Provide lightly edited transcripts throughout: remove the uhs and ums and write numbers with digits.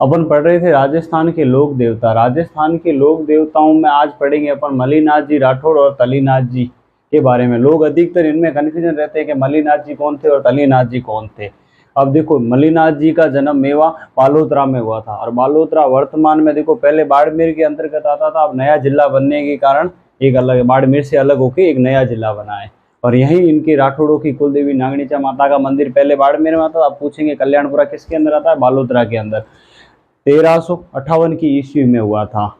अपन पढ़ रहे थे राजस्थान के लोक देवता। राजस्थान के लोक देवताओं में आज पढ़ेंगे अपन मल्लीनाथ जी राठौड़ और तलीनाथ जी के बारे में। लोग अधिकतर इनमें कन्फ्यूजन रहते हैं कि मल्लीनाथ जी कौन थे और तलीनाथ जी कौन थे। अब देखो, मल्लीनाथ जी का जन्म मेवा बालोतरा में हुआ था, और बालोतरा वर्तमान में देखो पहले बाड़मेर के अंतर्गत आता था, अब नया जिला बनने के कारण एक अलग, बाड़मेर से अलग होकर एक नया जिला बना है। और यही इनके राठौड़ों की कुलदेवी नागणीचा माता का मंदिर पहले बाड़मेर में आता था। अब पूछेंगे कल्याणपुरा किसके अंदर आता है? बालोतरा के अंदर। 1358 की ईस्वी में हुआ था,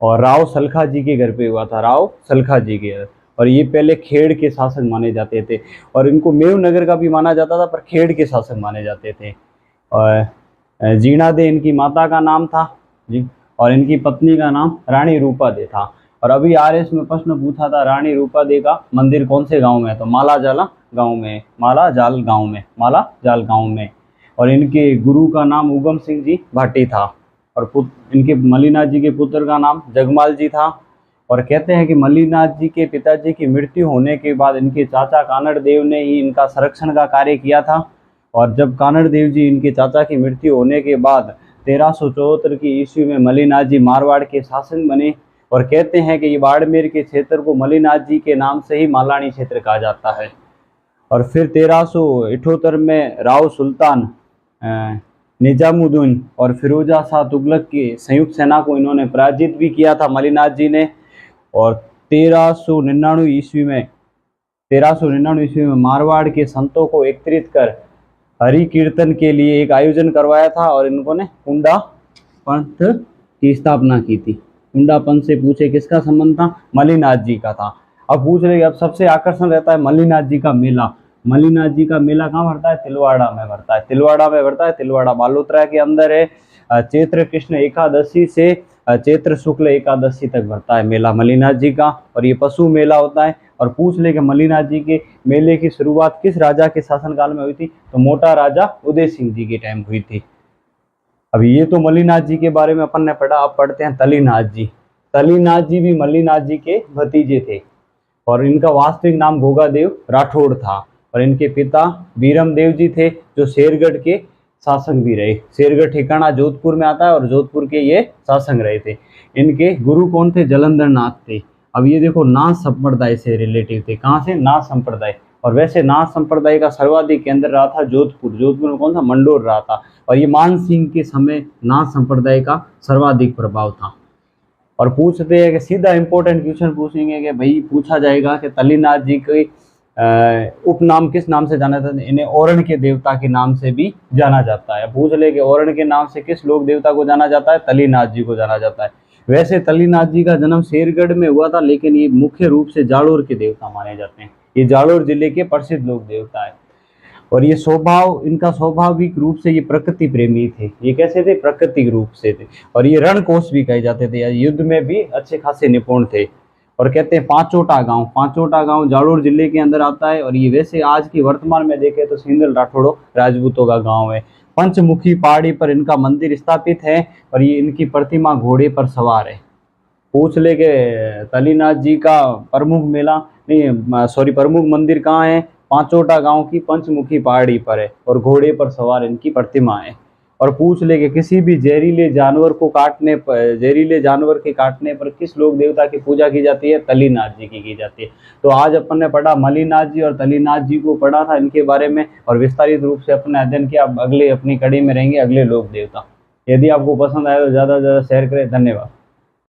और राव सलखा जी के घर पे हुआ था, राव सलखा जी के घर। और ये पहले खेड़ के शासक माने जाते थे, और इनको मेवनगर का भी माना जाता था, पर खेड़ के शासक माने जाते थे। और जीणा दे इनकी माता का नाम था जी, और इनकी पत्नी का नाम रानी रूपा दे था। और अभी आरएस में प्रश्न पूछा था, रानी रूपा दे का मंदिर कौन से गांव में है? तो मालाजाला गांव में, मालाजाल गांव में, मालाजाल गांव में। और इनके गुरु का नाम उगम सिंह जी भाटी था, और इनके मल्लीनाथ जी के पुत्र का नाम जगमाल जी था। और कहते हैं कि मल्लीनाथ जी के पिताजी की मृत्यु होने के बाद इनके चाचा कानड़ देव ने ही इनका संरक्षण का कार्य किया था। और जब कानड़ देव जी, इनके चाचा की मृत्यु होने के बाद 1374 की ईस्वी में मल्लीनाथ जी मारवाड़ के शासक बने। और कहते हैं कि ये बाड़मेर के क्षेत्र को मल्लीनाथ जी के नाम से ही मालानी क्षेत्र कहा जाता है। और फिर 1378 में राव सुल्तान निजामुद्दीन और फिरोजा शाह तुगलक की संयुक्त सेना को इन्होंने पराजित भी किया था मल्लीनाथ जी ने। और 1399 ईस्वी में मारवाड़ के संतों को एकत्रित कर हरि कीर्तन के लिए एक आयोजन करवाया था, और इन्होंने कुंडा पंथ की स्थापना की थी। कुंडा पंथ से पूछे किसका संबंध था? मल्लीनाथ जी का था। अब पूछ रहे, अब सबसे आकर्षण रहता है मल्लीनाथ जी का मेला। मल्लीनाथ जी का मेला कहाँ भरता है? तिलवाड़ा में भरता है। तिलवाड़ा में भरता है, तिलवाड़ा बालोतरा के अंदर है। चैत्र कृष्ण एकादशी से चैत्र शुक्ल एकादशी तक भरता है मेला मल्लीनाथ जी का, और ये पशु मेला होता है। और पूछ ले कि मल्लीनाथ जी के मेले की शुरुआत किस राजा के शासनकाल में हुई थी? तो मोटा राजा उदय सिंह जी के टाइम हुई थी। अब ये तो मल्लीनाथ जी के बारे में अपन ने पढ़ा। अब पढ़ते हैं तलीनाथ जी। तलीनाथ जी भी मल्लीनाथ जी के भतीजे थे, और इनका वास्तविक नाम गोगादेव राठौड़ था। और इनके पिता बीरम देव जी थे, जो शेरगढ़ के शासक भी रहे। शेरगढ़ ठिकाना जोधपुर में आता है, और जोधपुर के ये शासक रहे थे। इनके गुरु कौन थे? जलंधर नाथ थे। अब ये देखो, नाथ संप्रदाय से रिलेटिव थे। कहाँ से? नाथ संप्रदाय। और वैसे नाथ संप्रदाय का सर्वाधिक केंद्र रहा था जोधपुर। जोधपुर में कौन सा? मंडोर रहा था। और ये मान सिंह के समय नाथ संप्रदाय का सर्वाधिक प्रभाव था। और पूछते हैं कि सीधा इंपॉर्टेंट क्वेश्चन पूछेंगे कि भाई पूछा जाएगा कि तलीनाथ जी के उपनाम किस नाम से जाना जाता है? इन्हें ओरण के देवता के नाम से भी जाना जाता है। पूछ ले कि ओरण के नाम से किस लोक देवता को जाना जाता है? तलीनाथ जी को जाना जाता है। वैसे तलीनाथ जी का जन्म शेरगढ़ में हुआ था, लेकिन ये मुख्य रूप से जालोर के देवता माने जाते हैं। ये जालोर जिले के प्रसिद्ध लोक देवता है। और ये स्वभाव, इनका स्वाभाविक रूप से ये प्रकृति प्रेमी थे। ये कैसे थे? प्रकृतिक रूप से थे। और ये रणकोष भी कहे जाते थे, युद्ध में भी अच्छे खासे निपुण थे। और कहते हैं पांचोटा गांव जालोर जिले के अंदर आता है। और ये वैसे आज की वर्तमान में देखें तो सिंगल राठौड़ों राजपूतों का गांव है। पंचमुखी पहाड़ी पर इनका मंदिर स्थापित है, और ये इनकी प्रतिमा घोड़े पर सवार है। पूछ ले के तलीनाथ जी का प्रमुख मेला नहीं, सॉरी, प्रमुख मंदिर कहाँ है? पांचोटा गांव की पंचमुखी पहाड़ी पर है, और घोड़े पर सवार इनकी प्रतिमा है। और पूछ ले कि किसी भी जहरीले जानवर के काटने पर किस लोक देवता की पूजा की जाती है? तलीनाथ जी की जाती है। तो आज अपन ने पढ़ा मल्लीनाथ जी और तलीनाथ जी को पढ़ा था इनके बारे में, और विस्तारित रूप से अपने अध्ययन किया। अब अगले अपनी कड़ी में रहेंगे अगले लोक देवता। यदि आपको पसंद आया तो ज़्यादा से ज़्यादा शेयर करें। धन्यवाद।